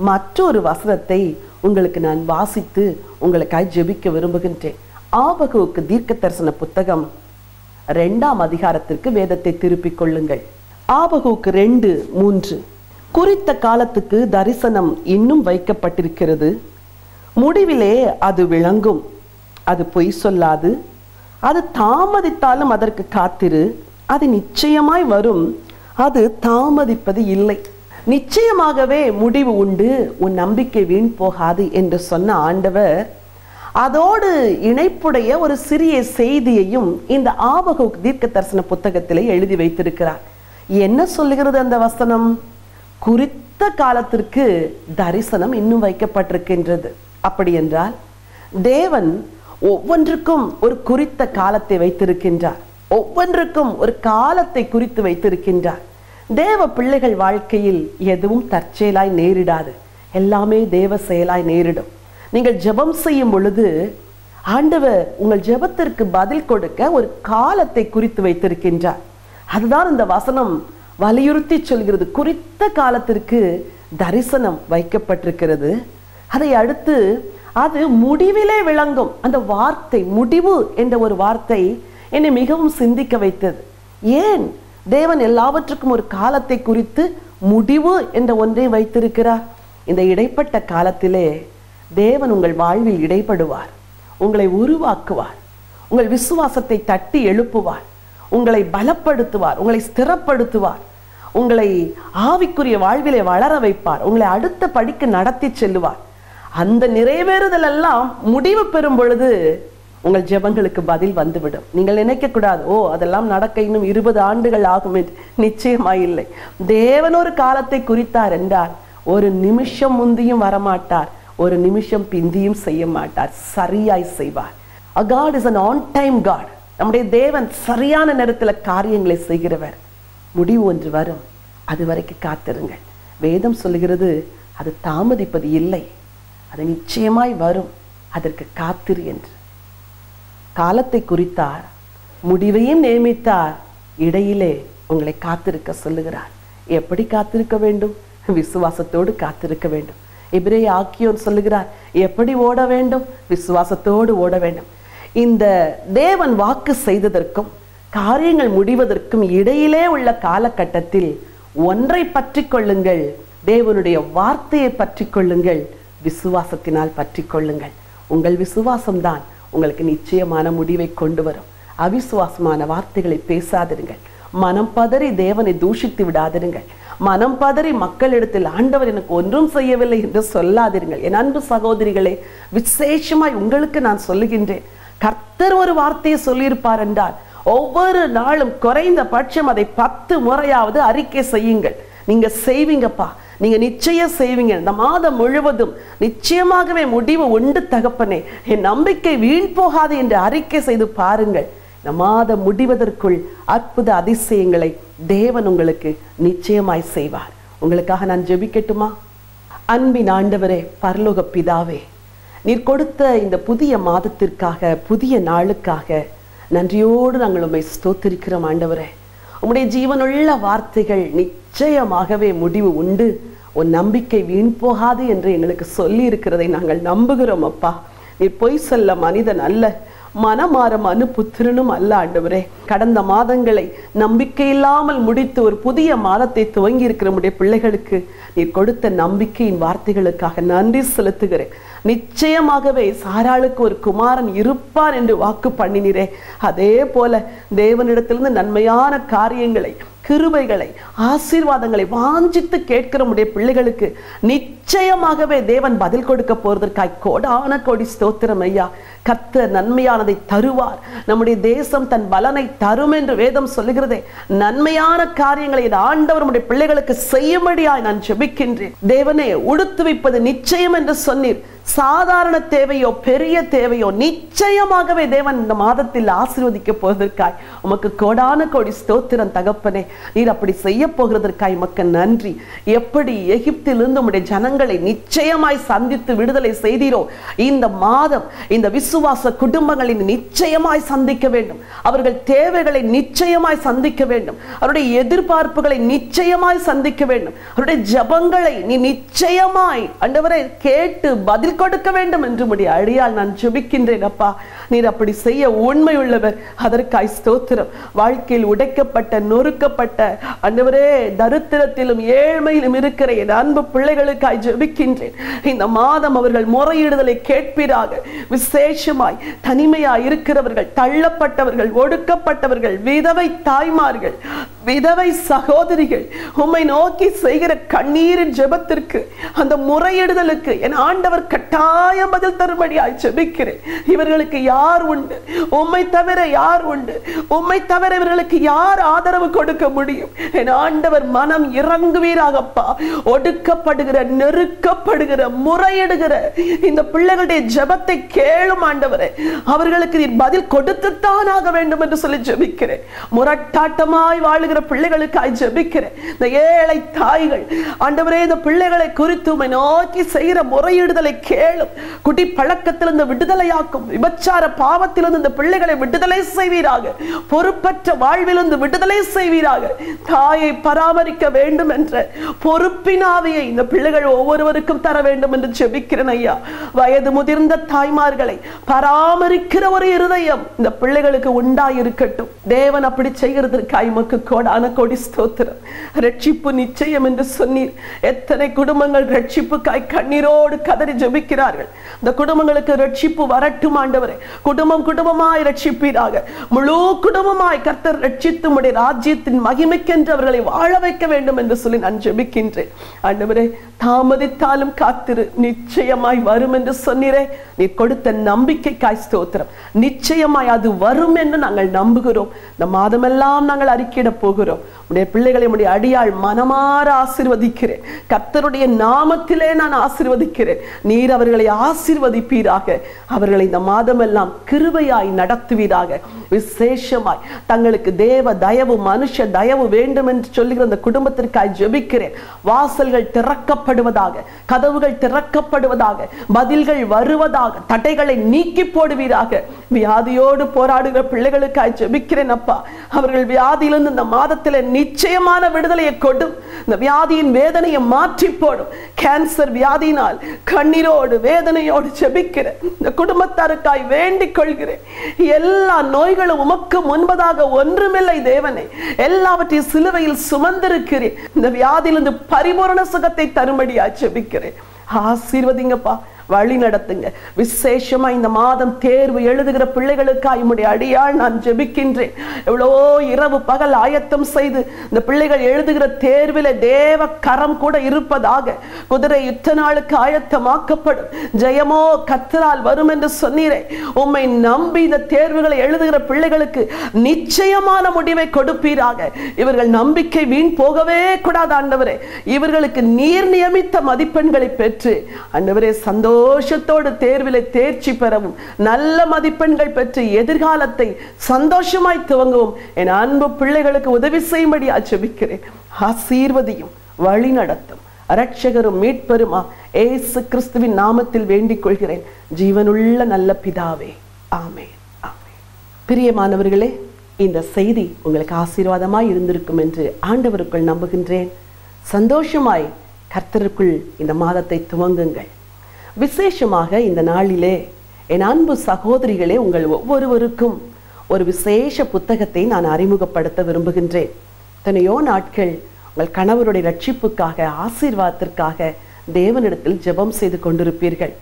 மற்றொரு வசனத்தை உங்களுக்கு நான் வாசித்து உங்களுக்காய் ஜெபிக்க விரும்புகின்றேன். ஆபகுக்கு தீர்க்க தரிசன புத்தகம் 2ஆம் அதிகாரத்திற்கு வேதத்தை திருப்பிக் கொள்ளுங்கள். ஆபகுக்கு 2:3. குறித்த காலத்துக்கு தரிசனம் இன்னும் வைக்கப்பட்டிருக்கிறது, முடிவிலே அது விளங்கும், அது பொய் சொல்லாது, அது தாமதித்தாலும் அதற்கு காத்திரு, அது நிச்சயமாய் வரும், அது தாமதிப்பது இல்லை. நிச்சயமாகவே முடிவு உண்டு, உன் நம்பிக்கை வீண் போகாது என்று சொன்ன ஆண்டவர் அதோடு இணைப்புடைய ஒரு சிறிய செய்தியையும் இந்த ஆபகுக் தீர்க்க தரிசன புத்தகத்திலே எழுதி வைத்திருக்கிறார். என்ன சொல்லுகிறது அந்த வசனம்? குறித்த காலத்திற்கு தரிசனம் இன்னும் வைக்கப்பட்டிருக்கின்றது. அப்படி என்றால் தேவன் ஒவ்வொன்றுக்கும் ஒரு குறித்த காலத்தை வைத்திருக்கின்றார், ஒவ்வொன்றுக்கும் ஒரு காலத்தை குறித்து வைத்திருக்கின்றார். தேவ பிள்ளைகள் வாழ்க்கையில் எதுவும் தற்செயலாய் நேரிடாது, எல்லாமே தேவ செயலாய் நேரிடும். நீங்கள் ஜெபம் செய்யும் பொழுது ஆண்டவர் உங்கள் ஜெபத்திற்கு பதில் கொடுக்க ஒரு காலத்தை குறித்து வைத்திருக்கின்றார். அதுதான் இந்த வசனம் வலியுறுத்தி சொல்கிறது. குறித்த காலத்திற்கு தரிசனம் வைக்கப்பட்டிருக்கிறது. அதை அடுத்து அது முடிவிலே விளங்கும். அந்த வார்த்தை முடிவு என்ற ஒரு வார்த்தை என்னை மிகவும் சிந்திக்க வைத்தது. ஏன் தேவன் எல்லாவற்றுக்கும் ஒரு காலத்தை குறித்து முடிவு என்ற ஒன்றை வைத்திருக்கிறார்? இந்த இடைப்பட்ட காலத்திலே தேவன் உங்கள் வாழ்வில் இடைப்படுவார், உங்களை உருவாக்குவார், உங்கள் விசுவாசத்தை தட்டி எழுப்புவார், உங்களை பலப்படுத்துவார், உங்களை ஸ்திரப்படுத்துவார், உங்களை ஆவிக்குரிய வாழ்விலே வளர வைப்பார், உங்களை அடுத்த படிக்கு நடத்தி செல்லுவார். அந்த நிறைவேறுதல் எல்லாம் முடிவு பெறும் பொழுது உங்கள் ஜெபங்களுக்கு பதில் வந்துவிடும். நீங்கள் நினைக்க கூடாது, ஓ அதெல்லாம் நடக்க இன்னும் 20 ஆண்டுகள் ஆகும் என்று. நிச்சயமாயில்லை. தேவன் ஒரு காலத்தை குறித்தார் என்றால் ஒரு நிமிஷம் முந்தியும் வரமாட்டார், ஒரு நிமிஷம் பிந்தியும் செய்ய மாட்டார், சரியாய் செய்வார். A God is an on time God. நம்முடைய தேவன் சரியான நேரத்தில் காரியங்களை செய்கிறவர். முடிவு ஒன்று வரும், அது வரைக்கும் காத்திருங்கள். வேதம் சொல்லுகிறது அது தாமதிப்பது இல்லை, அது நிச்சயமாய் வரும், அதற்கு காத்திரு என்று. காலத்தை குறித்தார், முடிவையும் நியமித்தார், இடையிலே உங்களை காத்திருக்க சொல்லுகிறார். எப்படி காத்திருக்க வேண்டும்? விசுவாசத்தோடு காத்திருக்க வேண்டும். எபிரேய ஆக்கியோன் சொல்லுகிறார், எப்படி ஓட வேண்டும்? விசுவாசத்தோடு ஓட வேண்டும். இந்த தேவன் வாக்கு செய்ததற்கும் காரியங்கள் முடிவதற்கும் இடையிலே உள்ள காலகட்டத்தில் ஒன்றை பற்றி கொள்ளுங்கள், தேவனுடைய வார்த்தையை பற்றி கொள்ளுங்கள், விசுவாசத்தினால் பற்றி கொள்ளுங்கள். உங்கள் விசுவாசம்தான் உங்களுக்கு நிச்சயமான முடிவை கொண்டு வரும். அவிசுவாசமான வார்த்தைகளை பேசாதிருங்கள். மனம் பதறி தேவனை தூஷித்து விடாதிருங்கள். மனம் பதறி மக்களிடத்தில் ஆண்டவர் எனக்கு ஒன்றும் செய்யவில்லை என்று சொல்லாதிருங்கள். என் அன்பு சகோதரிகளே, விசேஷமாய் உங்களுக்கு நான் சொல்லுகின்றேன், கர்த்தர் ஒரு வார்த்தையை சொல்லியிருப்பார் என்றால் ஒவ்வொரு நாளும் குறைந்த பட்சம் அதை 10 முறையாவது அறிக்கை செய்யுங்கள். நீங்க செய்வீங்கப்பா, நீங்க நிச்சயம் செய்வீங்க. இந்த மாதம் முழுவதும் நிச்சயமாகவே முடிவு உண்டு தகப்பனே, என் நம்பிக்கை வீண் போகாது என்று அறிக்கை செய்து பாருங்கள். இந்த மாதம் முடிவதற்குள் அற்புத அதிசயங்களை தேவன் உங்களுக்கு நிச்சயமாய் செய்வார். உங்களுக்காக நான் ஜெபிக்கட்டுமா? அன்பின் ஆண்டவரே, பரலோக பிதாவே, நீர் கொடுத்த இந்த புதிய மாதத்திற்காக, புதிய நாளுக்காக நன்றியோடு நாங்கள் உம்மை ஸ்தோத்திரிக்கிறோம். ஆண்டவரே, உம்முடைய ஜீவனுள்ள வார்த்தைகள் நிச்சயமாகவே முடிவு உண்டு, உன் நம்பிக்கை வீண் போகாது என்று எங்களுக்கு சொல்லி இருக்கிறதை நாங்கள் நம்புகிறோம். அப்பா, நீர் பொய் சொல்ல மனிதன் அல்ல, மனமாற மனுபுத்திரனும் அல்ல. ஆண்டவரே, கடந்த மாதங்களை நம்பிக்கை இல்லாமல் முடித்து ஒரு புதிய மாதத்தை துவங்கி இருக்கிற நம்முடைய பிள்ளைகளுக்கு நீர் கொடுத்த நம்பிக்கையின் வார்த்தைகளுக்காக நன்றி செலுத்துகிறேன். நிச்சயமாகவே சாராளுக்கு ஒரு குமாரன் இருப்பார் என்று வாக்கு பண்ணினீரே, அதே போல தேவனிடத்திலிருந்து நன்மையான காரியங்களை, கிருபைகளை, ஆசீர்வாதங்களை வாஞ்சித்து கேட்கிற உடைய பிள்ளைகளுக்கு நிச்சயமாகவே தேவன் பதில் கொடுக்க போறதற்காய் கோடான கோடி ஸ்தோத்திரம் ஐயா. கர்த்தர் நன்மையானதை தருவார். நம்முடைய தேசம் தன் பலனை தரும் என்று வேதம் சொல்லுகிறதே. நன்மையான காரியங்களை ஆண்டவர் நம்முடைய பிள்ளைகளுக்கு செய்யும்படியாய் நான் ஜெபிக்கின்றேன். தேவனே, உடுத்து வைப்பது நிச்சயம் என்று சொன்னீர். சாதாரண தேவையோ பெரிய தேவையோ நிச்சயமாகவே தேவன் இந்த மாதத்தில் ஆசீர்வதிக்க போவதற்காய் உமக்கு கோடான கோடி ஸ்தோத்திரம் தகப்பனே. நீர் அப்படி செய்ய போகிறதற்காய் உமக்கு நன்றி. எப்படி எகிப்திலிருந்து உம்முடைய ஜனங்களை நிச்சயமாய் சந்தித்து விடுதலை செய்தீரோ, இந்த மாதம் இந்த விசுவாச குடும்பங்களை நிச்சயமாய் சந்திக்க வேண்டும். அவர்கள் தேவைகளை நிச்சயமாய் சந்திக்க வேண்டும். அவருடைய எதிர்பார்ப்புகளை நிச்சயமாய் சந்திக்க வேண்டும். அவருடைய ஜெபங்களை நீ நிச்சயமாய் ஆண்டவரே கேட்டு பதில் கொடுக்க வேண்டும் என்று உம்முடைய அடியால் நான் ஜெபிக்கின்றேன் அப்பா. நீர் அப்படி செய்ய உண்மை உள்ளவர். அதற்காய் ஸ்தோத்திரம். வாழ்க்கையில் உடைக்கப்பட்ட, நொறுக்கப்பட்ட, ஆண்டவரே தரித்திரத்திலும் ஏழ்மையிலும் இருக்கிற என் அன்பு பிள்ளைகளுக்காய் ஜெபிக்கின்றேன். இந்த மாதம் அவர்கள் முறையிடுதலை கேட்பீராக. விசேஷமாய் தனிமையாய் இருக்கிறவர்கள், தள்ளப்பட்டவர்கள், ஒடுக்கப்பட்டவர்கள், விதவை தாய்மார்கள், விதவை சகோதரிகள் உம்மை நோக்கி செய்கிற கண்ணீரின் ஜெபத்திற்கு, அந்த முறையிடுதலுக்கு என் ஆண்டவர் கட்டாய பதில் தரும்படியாய் ஜெபிக்கிறேன். இவர்களுக்கு யார் உண்டு? உம்மை தவிர யார் உண்டு? உம்மை தவிர இவர்களுக்கு யார் ஆதரவு கொடுக்க முடியும்? என் ஆண்டவர் மனம் இறங்குவீராகப்பா. ஒடுக்கப்படுகிற, நெருக்கப்படுகிற, முறையிடுகிற இந்த பிள்ளைகளுடைய ஜெபத்தை கேளும் ஆண்டவரே. அவர்களுக்கு நீர் பதில் கொடுத்துத்தான் ஆக வேண்டும் என்று சொல்லி ஜெபிக்கிறேன். முரட்டாட்டமாய் வாழுகிற பிள்ளைகளுக்காய் ஜெபிக்கிறேன். இந்த ஏழை தாய்கள் ஆண்டவரே, இந்த பிள்ளைகளை குறித்து உம்மை நோக்கி செய்கிற முறையிடுதலை கேளும். குடி பழக்கத்திலிருந்து விடுதலையாக்கும். விபச்சார பாவத்திலிருந்து இந்த பிள்ளைகளை விடுதலை செய்வீராக. பொறுப்பற்ற வாழ்விலிருந்து விடுதலை செய்வீராக. தாயை பராமரிக்க வேண்டும் என்ற பொறுப்பினாவியை இந்த பிள்ளைகள் ஒவ்வொருவருக்கும் தர வேண்டும் என்று ஜெபிக்கிறேன் ஐயா. வயது முதிர்ந்த தாய்மார்களை பராமரிக்கிற ஒரு இருதயம் இந்த பிள்ளைகளுக்கு உண்டாயிருக்கட்டும். தேவன் அப்படி செய்கிறதற்காய் உமக்கு கோடான கோடி ஸ்தோத்திரம். ரட்சிப்பு நிச்சயம் என்று சொன்னீர். எத்தனை குடும்பங்கள் ரட்சிப்புக்காய் கண்ணீரோடு கதறி ஜெபிக்கிறார்கள். இந்த குடும்பங்களுக்கு ரட்சிப்பு வரட்டும் ஆண்டவரே. குடும்பம் குடும்பமாய் ரட்சிப்பீராக. முழு குடும்பமாய் கர்த்தர் ரட்சித்து உம்முடைய ராஜ்யத்தின் மகிமைக்கென்று அவர்களை வாழ வைக்க வேண்டும் என்று சொல்லி நான் ஜெபிக்கின்றேன் ஆண்டவரே. தாமதித்தாலும் காத்திரு, நிச்சயமாய் வரும் என்று சொன்னீரே. நீ கொடுத்த நம்பிக்கைக்காய் ஸ்தோத்திரம். நிச்சயமாய் அது வரும் என்று நாங்கள் நம்புகிறோம். இந்த மாதமெல்லாம் நாங்கள் அறிக்கையிட போகிறோம். உடைய பிள்ளைகளை உடைய அடியாள் மனமாற ஆசீர்வதிக்கிறேன். கர்த்தருடைய நாமத்திலே நான் ஆசீர்வதிக்கிறேன். நீர் அவர்களை ஆசீர்வதிப்பீராக. அவர்களை இந்த மாதமெல்லாம் கிருபையாய் நடத்துவீராக. விசேஷமாய் தங்களுக்கு தேவ தயவு, மனுஷ தயவு வேண்டும் என்று சொல்லுகிற அந்த குடும்பத்திற்காய் ஜெபிக்கிறேன். வாசல்கள் திறக்கப்படுவதாக, கதவுகள் திறக்கப்படுவதாக, பதில்கள் வருவதாக, தடைகளை நீக்கி போடுவீராக. வியாதியோடு போராடுகிற பிள்ளைகளுக்காய் ஜெபிக்கிறேன் அப்பா. அவர்கள் வியாதியிலிருந்து இந்த மாதத்தில் நிச்சயமான விடுதலையை கொடும். இந்த வியாதியின் வேதனையை மாற்றி போடும். கேன்சர் வியாதியினால் கண்ணீரோடு வேதனையோடு ஜெபிக்கிறேன். இந்த குடும்பத்தாருக்காய் வேண்டிக் கொள்கிறேன். எல்லா நோய்களும் உமக்கு முன்பதாக ஒன்றுமில்லை தேவனே. எல்லாவற்றையும் சிலுவையில் சுமந்திருக்கிறேன். இந்த வியாதியிலிருந்து பரிபூரண சுகத்தை தரும்படியா ஜெபிக்கிறேன். ஆசீர்வதிங்கப்பா, வழி நடத்துங்க. விசேஷமா இந்த மாதம் தேர்வு எழுதுகிற பிள்ளைகளுக்காய் உம்முடைய அடியாள் நான் ஜெபிக்கின்றேன். எவ்வளோ இரவு பகல் ஆயத்தம் செய்து இந்த பிள்ளைகள் எழுதுகிற தேர்வில் தேவ கரம் கூட இருப்பதாக. குதிரை யுத்த நாளுக்கு ஆயத்தமாக்கப்படும், ஜெயமோ கர்த்தரால் வரும் என்று சொன்னீரே. உம்மை நம்பி இந்த தேர்வுகளை எழுதுகிற பிள்ளைகளுக்கு நிச்சயமான முடிவை கொடுப்பீராக. இவர்கள் நம்பிக்கை வீண் போகவே கூடாது ஆண்டவரே. இவர்களுக்கு நீர் நியமித்த மதிப்பெண்களை பெற்று ஆண்டவரே சந்தோஷத்தோடு தேர்விலே தேர்ச்சி பெறவும், நல்ல மதிப்பெண்கள் பெற்று எதிர்காலத்தை சந்தோஷமாய் துவங்கவும் என் அன்பு பிள்ளைகளுக்கு உதவி செய்யும்படி ஜெபிக்கிறேன். ஆசீர்வதியும், வழி நடத்தும். இரட்சகரும் மீட்பெருமா இயேசு கிறிஸ்துவின் நாமத்தில் வேண்டிக் கொள்கிறேன் ஜீவனுள்ள நல்ல பிதாவே, ஆமென், ஆமென். பிரியமானவர்களே, இந்த செய்தி உங்களுக்கு ஆசீர்வாதமாய் இருந்திருக்கும் என்று ஆண்டவருக்குள் நம்புகின்றேன். சந்தோஷமாய் கர்த்தருக்குள் இந்த மாதத்தை துவங்குங்கள். விசேஷமாக இந்த நாளிலே என் அன்பு சகோதரிகளே, உங்கள் ஒவ்வொருவருக்கும் ஒரு விசேஷ புத்தகத்தை நான் அறிமுகப்படுத்த விரும்புகின்றேன். எத்தனையோ நாட்கள் உங்கள் கணவருடைய ரட்சிப்புக்காக, ஆசீர்வாதத்திற்காக தேவனிடத்தில் ஜெபம் செய்து கொண்டிருப்பீர்கள்.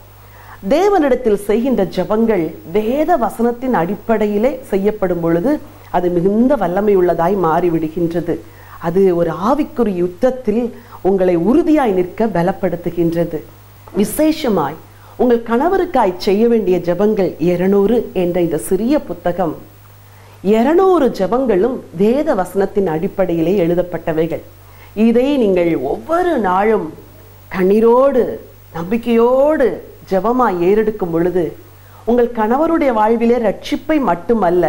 தேவனிடத்தில் செய்கின்ற ஜெபங்கள் வேத வசனத்தின் அடிப்படையிலே செய்யப்படும் பொழுது அது மிகுந்த வல்லமை உள்ளதாய் மாறிவிடுகின்றது. அது ஒரு ஆவிக்குரிய யுத்தத்தில் உங்களை உறுதியாய் நிற்க பலப்படுத்துகின்றது. விசேஷமாய் உங்கள் கணவருக்காய் செய்ய வேண்டிய ஜெபங்கள் 200 என்ற இந்த சிறிய புத்தகம் 200 ஜெபங்களும் வேத வசனத்தின் அடிப்படையிலே எழுதப்பட்டவைகள். இதை நீங்கள் ஒவ்வொரு நாளும் கண்ணீரோடு நம்பிக்கையோடு ஜெபமாய் ஏறெடுக்கும் பொழுது உங்கள் கணவருடைய வாழ்விலே ரட்சிப்பை மட்டுமல்ல,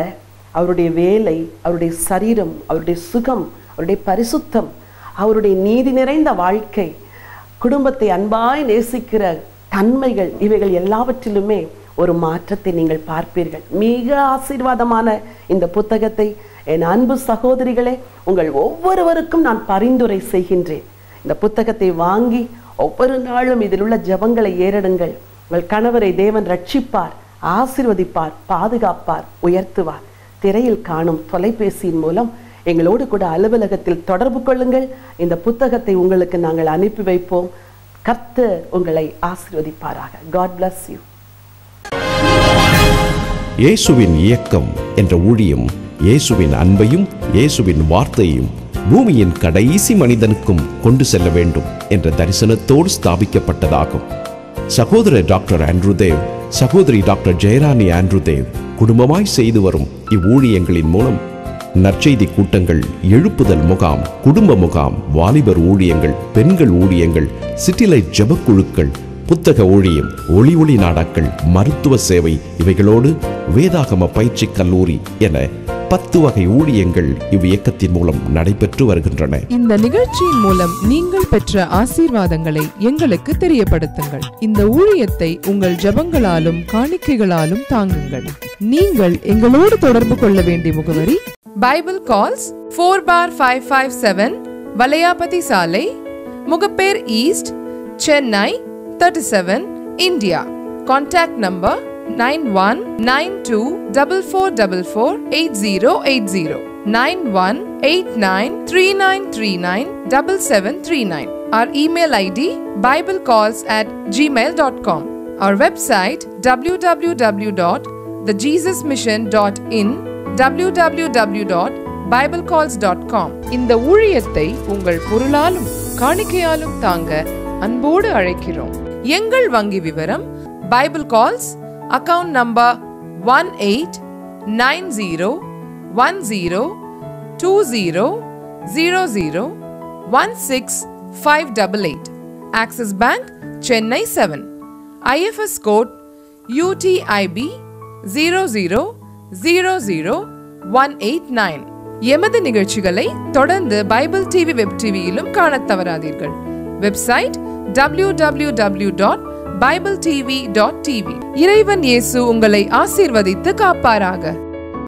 அவருடைய வேலை, அவருடைய சரீரம், அவருடைய சுகம், அவருடைய பரிசுத்தம், அவருடைய நீதி நிறைந்த வாழ்க்கை, குடும்பத்தை அன்பாய் நேசிக்கிற தன்மைகள், இவைகள் எல்லாவற்றிலுமே ஒரு மாற்றத்தை நீங்கள் பார்ப்பீர்கள். மிக ஆசீர்வாதமான இந்த புத்தகத்தை என் அன்பு சகோதரிகளே, உங்கள் ஒவ்வொருவருக்கும் நான் பரிந்துரை செய்கின்றேன். இந்த புத்தகத்தை வாங்கி ஒவ்வொரு நாளும் இதில் உள்ள ஜெபங்களை ஏறெடுங்கள். உங்கள் கணவரை தேவன் ரட்சிப்பார், ஆசீர்வதிப்பார், பாதுகாப்பார், உயர்த்துவார். திரையில் காணும் தொலைபேசியின் மூலம் எங்களோடு கூட அலுவலகத்தில் தொடர்பு கொள்ளுங்கள். இந்த புத்தகத்தை உங்களுக்கு நாங்கள் அனுப்பி வைப்போம். கர்த்தர் உங்களை ஆசீர்வதிப்பாராக. God bless you. இயேசுவின் இயக்கம் என்ற ஊழியம் இயேசுவின் அன்பையும் இயேசுவின் வார்த்தையையும் பூமியின் கடைசி மனிதனுக்கும் கொண்டு செல்ல வேண்டும் என்ற தரிசனத்தோடு ஸ்தாபிக்கப்பட்டதாகும். சகோதரர் டாக்டர் ஆண்ட்ரூ தேவ், சகோதரி டாக்டர் ஜெயராணி ஆண்ட்ரூ தேவ் குடும்பமாய் செய்து வரும் இவ்வூழியங்களின் மூலம் நற்செய்தி கூட்டங்கள், எழுப்புதல் முகாம், குடும்ப முகாம், வாலிபர் ஊழியங்கள், பெண்கள் ஊழியங்கள், சிட்டிலைட் ஜெபக்குழுக்கள், புத்தக ஊழியம், ஒளி நாடாக்கள், மருத்துவ சேவை, இவைகளோடு வேதாகம பயிற்சி கல்லூரி என 10 வகை ஊழியங்கள் இவ்வியக்கத்தின் மூலம் நடைபெற்று வருகின்றன. இந்த நிகழ்ச்சியின் மூலம் நீங்கள் பெற்ற ஆசீர்வாதங்களை எங்களுக்கு தெரியப்படுத்துங்கள். இந்த ஊழியத்தை உங்கள் ஜெபங்களாலும் காணிக்கைகளாலும் தாங்குங்கள். நீங்கள் எங்களோடு தொடர்பு கொள்ள வேண்டிய முகவரி பைபிள் கால்ஸ் 4/557 வலையாபதி சாலை, Mogappair east, Chennai 37, India. Contact number 919244448080 918939397739. Our email ID biblecalls@gmail.com. Our website www.thejesusmission.in, www.biblecalls.com. இந்த ஊழியத்தை உங்கள் பொருளாலும் காணிக்கையாலும் தாங்க அன்போடு அழைக்கிறோம். எங்கள் வங்கி விவரம் Bible calls account number 189020001658, Axis bank, Chennai 7, IFS code UTIB 0000189. எமது நிகழ்ச்சிகளை தொடர்ந்து பைபிள் டிவி வெப் டிவியிலும் காணத் தவறாதீர்கள். Website www.bibletv.tv. இறைவன் இயேசு உங்களை ஆசீர்வதித்து காப்பாராக.